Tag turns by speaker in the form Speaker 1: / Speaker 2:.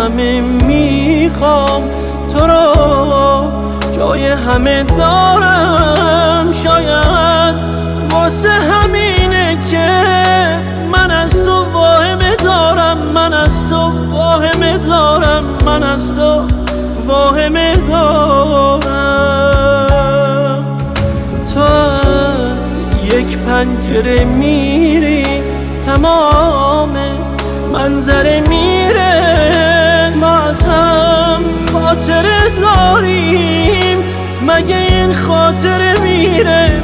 Speaker 1: همه میخوام تو را، جای همه دارم، شاید واسه همینه که من از تو واهمه دارم، من از تو واهمه دارم، من از تو واهمه دارم. تو از یک پنجره میری، تمام منظره میره، ما از هم خاطره داریم، مگه این خاطره میره؟